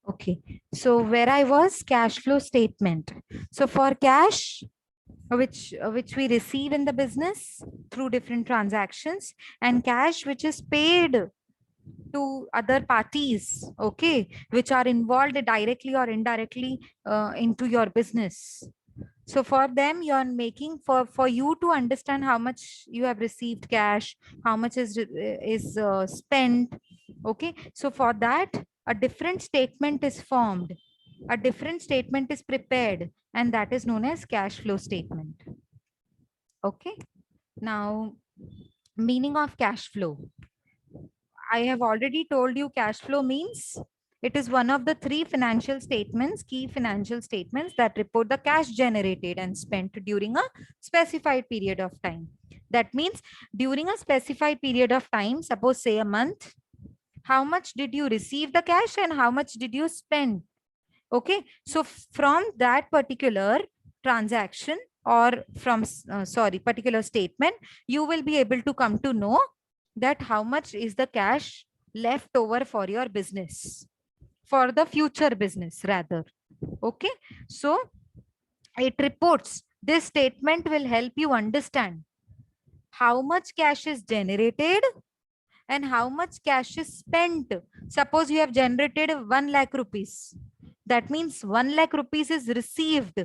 Okay. So where I was, cash flow statement. So for cash, which we receive in the business through different transactions, and cash which is paid to other parties, okay, which are involved directly or indirectly into your business. So for them, you are making, for you to understand how much you have received cash, how much is spent. Okay. So for that, a different statement is formed, a different statement is prepared, and that is known as cash flow statement. Okay. Now, meaning of cash flow. I have already told you cash flow means it is one of the three financial statements, key financial statements that report the cash generated and spent during a specified period of time. That means during a specified period of time, suppose say a month, how much did you receive the cash and how much did you spend? Okay. So from that particular transaction, or from, sorry, particular statement, you will be able to come to know that how much is the cash left over for your business, for the future business rather. Okay. So it reports, this statement will help you understand how much cash is generated and how much cash is spent. Suppose you have generated 1 lakh rupees. That means 1 lakh rupees is received.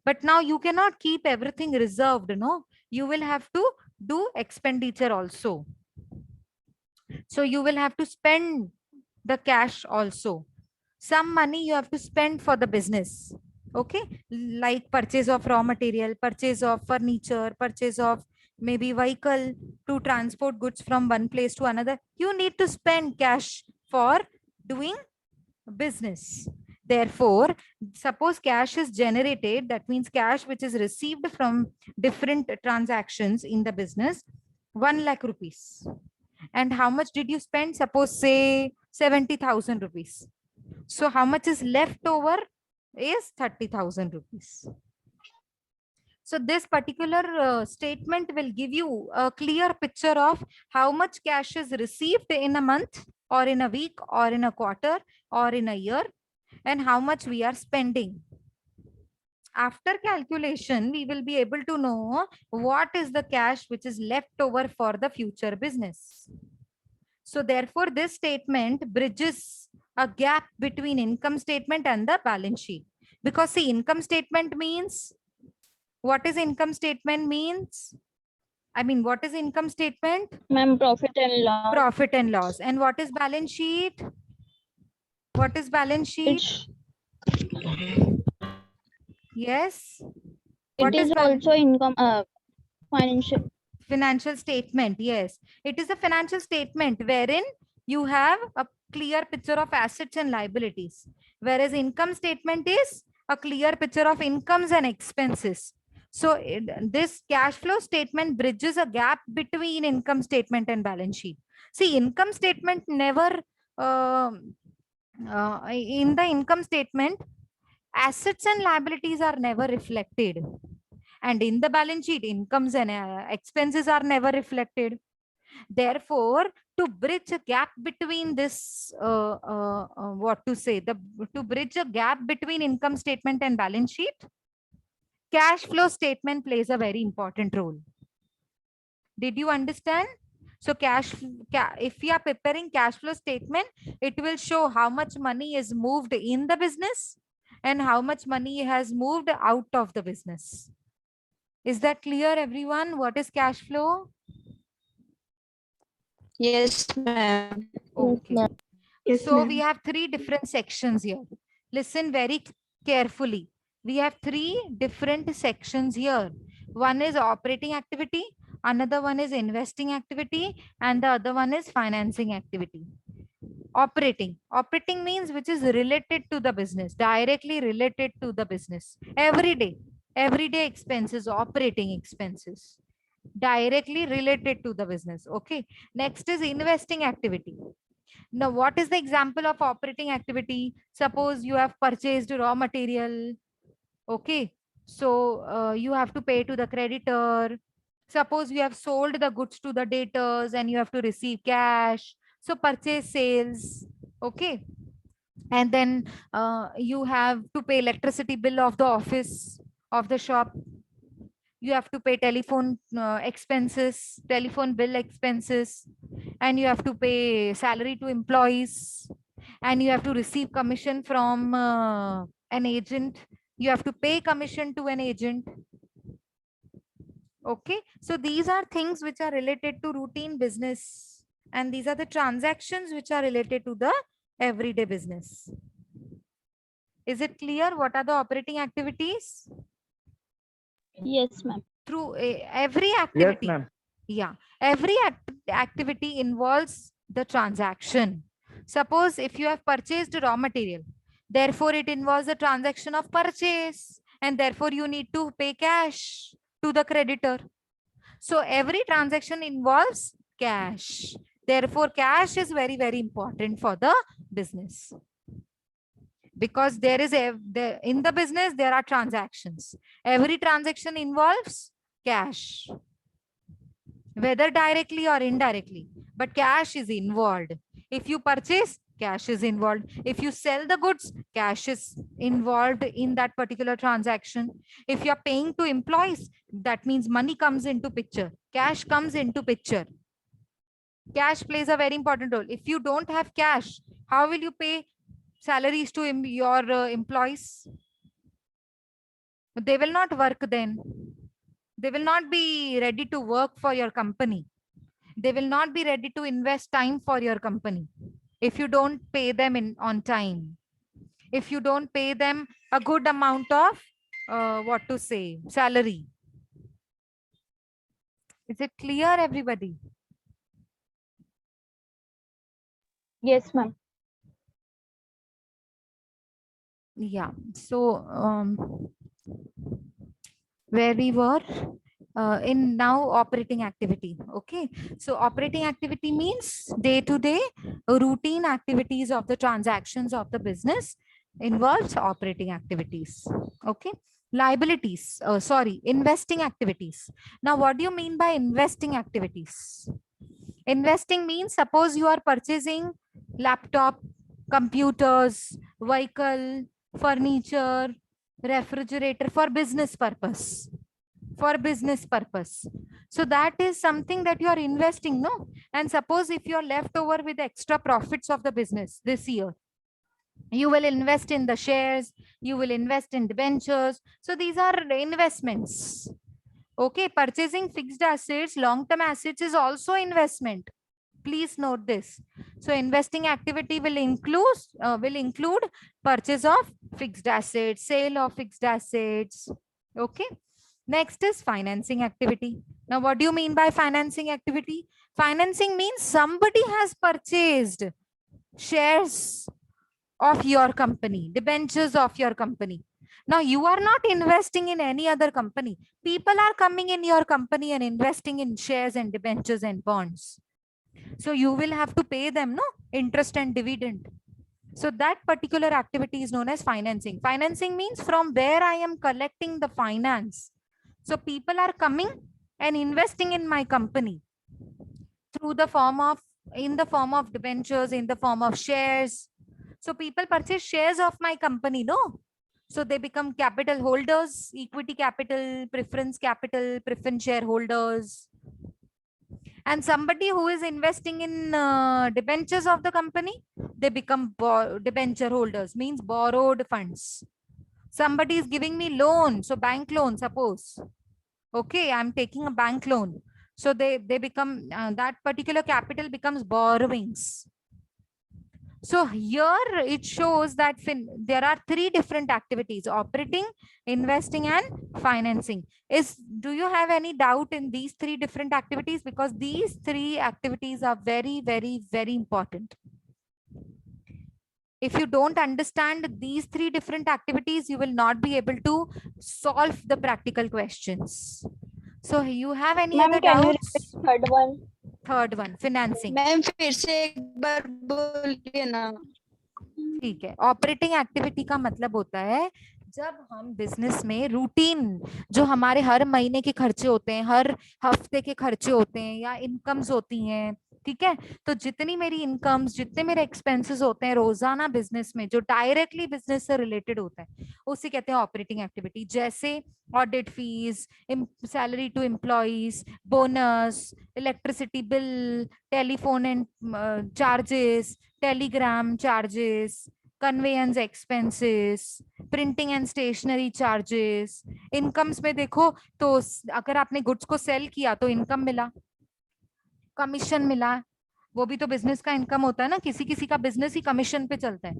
But now you cannot keep everything reserved, no? You will have to do expenditure also. So you will have to spend the cash also. Some money you have to spend for the business. Okay. Like purchase of raw material, purchase of furniture, purchase of maybe vehicle to transport goods from one place to another. You need to spend cash for doing business. Therefore, suppose cash is generated, that means cash which is received from different transactions in the business, 1 lakh rupees. And how much did you spend? Suppose say 70,000 rupees. So how much is left over is 30,000 rupees. So this particular statement will give you a clear picture of how much cash is received in a month or in a week or in a quarter or in a year, and how much we are spending. After calculation, we will be able to know what is the cash which is left over for the future business. So therefore, this statement bridges a gap between income statement and the balance sheet. Because see, income statement means, what is income statement means? I mean, what is income statement? Ma'am, profit and loss. Profit and loss. And what is balance sheet? What is balance sheet? It's, Yes. it What is is also income, financial. financial statement? Yes. It is a financial statement wherein you have a clear picture of assets and liabilities. Whereas income statement is a clear picture of incomes and expenses. So this cash flow statement bridges a gap between income statement and balance sheet. See, income statement never, in the income statement, assets and liabilities are never reflected. And in the balance sheet, incomes and expenses are never reflected. Therefore, to bridge a gap between this, what to say, to bridge a gap between income statement and balance sheet, cash flow statement plays a very important role. Did you understand? So if we are preparing cash flow statement, it will show how much money is moved in the business and how much money has moved out of the business. Is that clear, everyone? What is cash flow? Yes, ma'am. Okay. Yes, So we ma'am. have three different sections here. Listen very carefully. We have three different sections here. One is operating activity, another one is investing activity, and the other one is financing activity. Operating means which is related to the business, directly related to the business. Everyday expenses, operating expenses, directly related to the business. Okay. Next is investing activity. Now, what is the example of operating activity? Suppose you have purchased raw material. Okay. So you have to pay to the creditor. Suppose you have sold the goods to the debtors and you have to receive cash. So purchase sales. Okay. and then you have to pay electricity bill of the office, of the shop. You have to pay telephone expenses, telephone bill expenses, and you have to pay salary to employees, and you have to receive commission from an agent. You have to pay commission to an agent. Okay, so these are things which are related to routine business, and these are the transactions which are related to the everyday business. Is it clear what are the operating activities? Yes, ma'am. Through every Yes, activity. ma'am. Yeah, every activity involves the transaction. Suppose if you have purchased raw material, therefore it involves a transaction of purchase, and therefore you need to pay cash to the creditor. So every transaction involves cash. Therefore, cash is very, very important for the business, because there is in the business there are transactions. Every transaction involves cash, whether directly or indirectly, but cash is involved. If you purchase, cash is involved. If you sell the goods, cash is involved in that particular transaction. If you are paying to employees, that means money comes into picture, cash comes into picture. Cash plays a very important role. If you don't have cash, how will you pay salaries to your employees? They will not work then. They will not be ready to work for your company. They will not be ready to invest time for your company if you don't pay them on time. If you don't pay them a good amount of what to say, salary. Is it clear, everybody? Yes, ma'am. Yeah. So where we were in now operating activity. Okay, so operating activity means day to day routine activities of the transactions of the business involves operating activities. Okay, liabilities, sorry, investing activities. Now what do you mean by investing activities? Investing means, suppose you are purchasing laptop, computers, vehicle, furniture, refrigerator for business purpose. For business purpose. So that is something that you are investing, no? And suppose if you are left over with extra profits of the business this year, you will invest in the shares, you will invest in debentures. So these are investments. Okay, purchasing fixed assets, long-term assets is also investment. Please note this. So investing activity will include purchase of fixed assets, sale of fixed assets. Okay. Next is financing activity. Now, what do you mean by financing activity? Financing means somebody has purchased shares of your company, debentures of your company. Now, you are not investing in any other company. People are coming in your company and investing in shares and debentures and bonds. So you will have to pay them, no? Interest and dividend. So that particular activity is known as financing. Financing means from where I am collecting the finance. So people are coming and investing in my company through the form of, in the form of debentures, in the form of shares. So people purchase shares of my company, no? So they become capital holders, equity capital, preference shareholders. And somebody who is investing in debentures of the company, they become debenture holders, means borrowed funds. Somebody is giving me loan, so bank loan, suppose. Okay, I'm taking a bank loan. So they become, that particular capital becomes borrowings. So here it shows that there are three different activities: operating, investing, and financing. Do you have any doubt in these three different activities? Because these three activities are very, very, very important. If you don't understand these three different activities, you will not be able to solve the practical questions. So you have any other Ma'am, can you doubts? repeat third one? Third one, financing. Ma'am फिर से एक बार बोलिए ना. ठीक है, operating activity का मतलब होता है जब हम बिजनेस में रूटीन, जो हमारे हर महीने के खर्चे होते हैं, हर हफ्ते के खर्चे होते हैं, या इनकम्स होती हैं, ठीक है, तो जितनी मेरी इनकम्स, जितने मेरे एक्सपेंसेस होते हैं रोजाना बिजनेस में जो डायरेक्टली बिजनेस से रिलेटेड होता है, उसे कहते हैं ऑपरेटिंग एक्टिविटी। जैसे audit fees, salary to employees, bonus, electricity bill, telephone and charges, telegram charges, conveyance expenses, printing and stationery charges. Incomes में देखो तो अगर आपने गुड्स को सेल किया तो इनकम मिला, कमीशन मिला, वो भी तो बिजनेस का इनकम होता है ना, किसी किसी का बिजनेस ही कमीशन पे चलता है,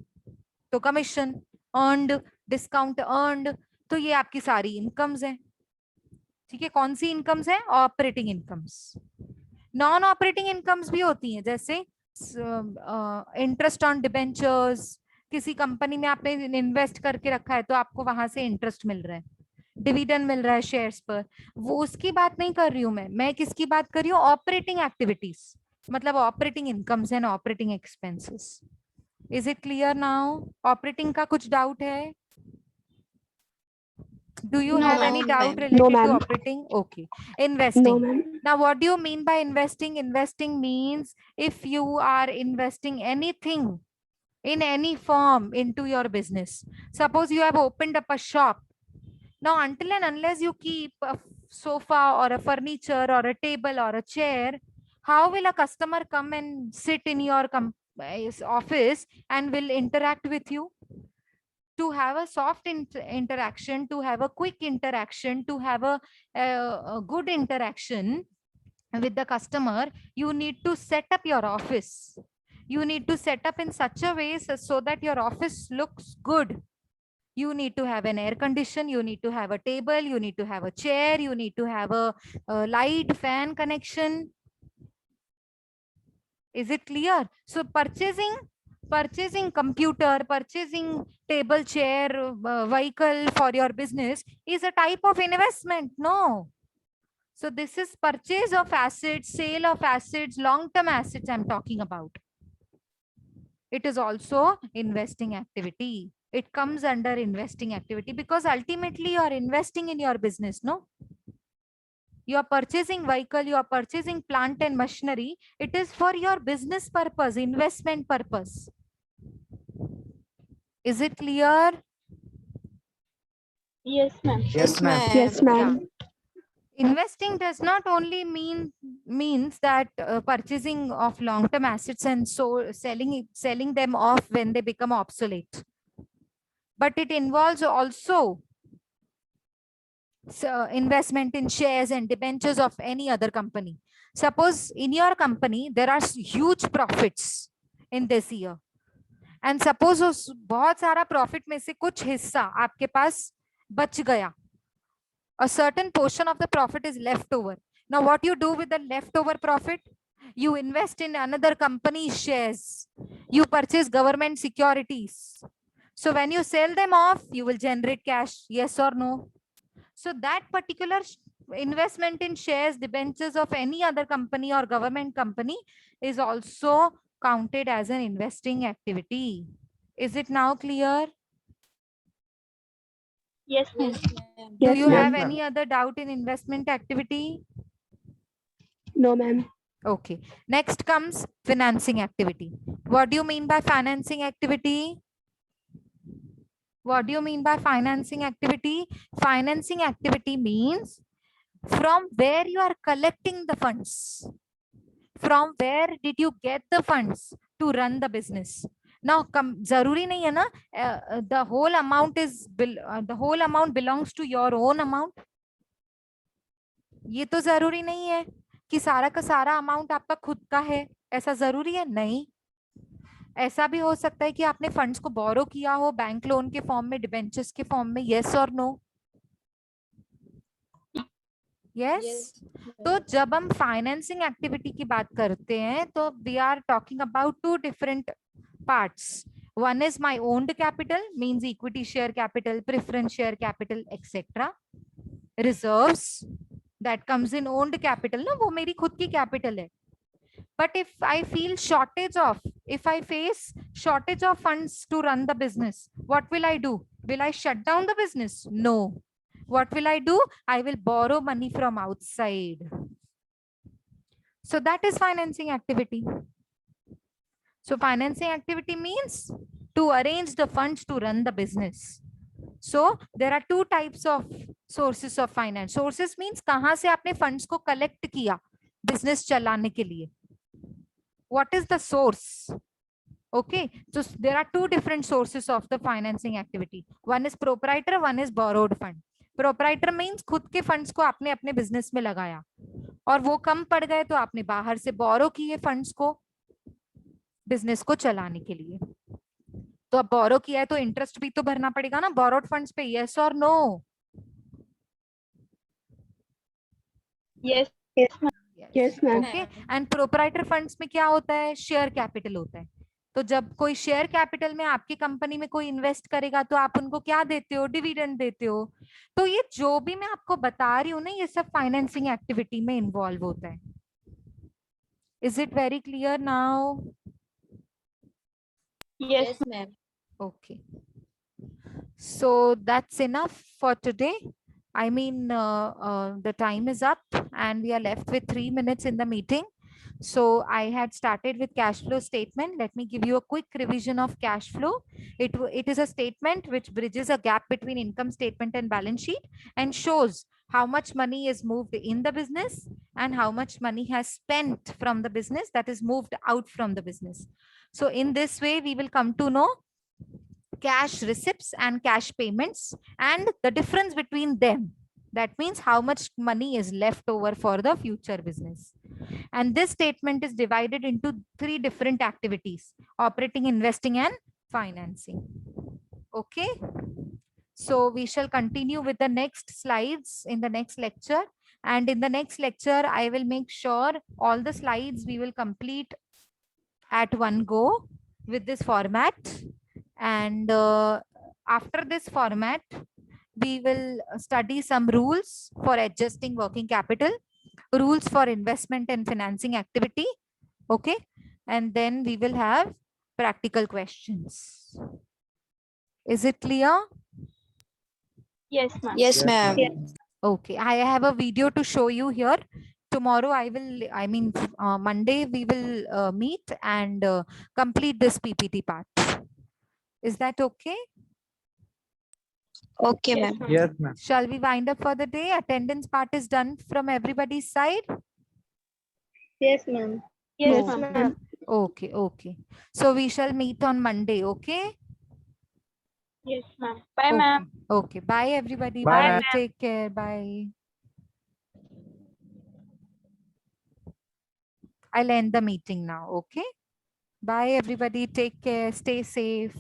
तो कमीशन अर्नड, डिस्काउंट अर्नड, तो ये आपकी सारी इनकम्स हैं। ठीक है, कौन सी इनकम्स है? Operating incomes. Non operating incomes भी होती हैं, जैसे इंटरेस्ट ऑन डिबेंचर्स, किसी कंपनी में आपने इन्वेस्ट करके रखा है तो आपको वहां से इंटरेस्ट मिल रहा है, डिविडेंड मिल रहा है शेयर्स पर, वो उसकी बात नहीं कर रही हूं मैं किसकी बात कर रही हूँ? ऑपरेटिंग एक्टिविटीज, मतलब operating incomes and operating expenses. Is it clear now? Operating का कुछ डाउट है? Do you No, have ma'am. any No, doubt ma'am. related to ma'am. operating? Okay. No, Investing. ma'am. Now, what do you mean by investing? Investing means if you are investing anything in any form into your business. Suppose you have opened up a shop. Now, until and unless you keep a sofa or a furniture or a table or a chair, how will a customer come and sit in your office and will interact with you? To have a soft interaction, to have a quick interaction, to have a good interaction with the customer, you need to set up your office. You need to set up in such a way so that your office looks good. You need to have an air condition, you need to have a table, you need to have a chair, you need to have a light fan connection. Is it clear? So purchasing computer, purchasing table, chair, vehicle for your business is a type of investment. No. So this is purchase of assets, sale of assets, long-term assets I'm talking about. It is also investing activity. It comes under investing activity because ultimately you are investing in your business, no? You are purchasing vehicle, you are purchasing plant and machinery. It is for your business purpose, investment purpose. Is it clear? Yes, ma'am. Yes, ma'am. Yes, ma'am. Investing does not only means that purchasing of long-term assets and so selling them off when they become obsolete, but it involves also investment in shares and debentures of any other company. Suppose in your company there are huge profits in this year, and suppose उस बहुत सारा profit में से कुछ हिस्सा आपके पास बच गया, a certain portion of the profit is left over. Now what you do with the leftover profit? You invest in another company's shares, you purchase government securities, so when you sell them off you will generate cash, yes or no? So that particular investment in shares, debentures of any other company or government company is also counted as an investing activity. Is it now clear? Yes, ma'am. Do Yes, you ma'am. have ma'am. any other doubt in investment activity? No, ma'am. Okay. Next comes financing activity. What do you mean by financing activity? What do you mean by financing activity? Financing activity means from where you are collecting the funds. From where did you get the funds to run the business? Now, zaruri nahi hai na, the whole amount the whole amount belongs to your own amount. ये तो जरूरी नहीं है कि सारा का सारा amount आपका खुद का है, ऐसा जरूरी है? नहीं, ऐसा भी हो सकता है कि आपने फंड्स को बोरो किया हो बैंक लोन के फॉर्म में, डिबेंचर्स के फॉर्म में, यस और नो? यस। तो जब हम फाइनेंसिंग एक्टिविटी की बात करते हैं तो we are talking about two different parts. One is my owned capital, means equity share capital, preference share capital, etc. Reserves, that comes in owned capital, ना वो मेरी खुद की capital है. But if I feel if I face shortage of funds to run the business, what will I do? Will I shut down the business? No. What will I do? I will borrow money from outside. So that is financing activity. So financing activity means to arrange the funds to run the business. So there are two types of sources of finance. Sources means कहाँ से आपने funds को collect किया business चलाने के लिए. What is the source? Okay, so there are two different sources of the financing activity. One is proprietor, one is borrowed fund. Proprietor means खुद के funds को आपने अपने business में लगाया और वो कम पड़ गए तो आपने बाहर से borrow किए funds को business को चलाने के लिए. तो अब borrow किया है तो interest भी तो भरना पड़ेगा ना borrowed funds पे, yes or no? Yes. Yes, ma'am. Yes, ma'am. Okay, and proprietor funds में क्या होता है? Share capital होता है. तो जब कोई शेयर कैपिटल में आपकी कंपनी में कोई इन्वेस्ट करेगा तो आप उनको क्या देते हो? डिविडेंड देते हो. तो ये जो भी मैं आपको बता रही हूँ ना, ये सब फाइनेंसिंग एक्टिविटी में इन्वॉल्व होता है. Is it very clear now? Yes, ma'am. Okay. So that's enough for today. I mean, the time is up and we are left with 3 minutes in the meeting. So I had started with cash flow statement. Let me give you a quick revision of cash flow. It is a statement which bridges a gap between income statement and balance sheet and shows how much money is moved in the business and how much money has spent from the business, that is moved out from the business. So in this way, we will come to know cash receipts and cash payments and the difference between them. That means how much money is left over for the future business. And this statement is divided into 3 different activities: operating, investing, and financing. Okay. So we shall continue with the next slides in the next lecture. And in the next lecture, I will make sure all the slides we will complete at one go with this format. And after this format, we will study some rules for adjusting working capital, rules for investment and financing activity. Okay. And then we will have practical questions. Is it clear? Yes, ma'am. Yes, ma'am. Okay. I have a video to show you here. Tomorrow Monday we will meet and complete this PPT part. Is that okay? Okay, Yes, ma'am. ma'am. Yes, ma'am. Shall we wind up for the day? Attendance part is done from everybody's side. Yes, ma'am. Yes, Oh. ma'am. Okay, okay. So we shall meet on Monday, okay? Yes, ma'am. Bye, ma'am. Okay, bye everybody. Bye, Bye. ma'am. Take care. Bye. I'll end the meeting now, okay? Bye everybody. Take care. Stay safe.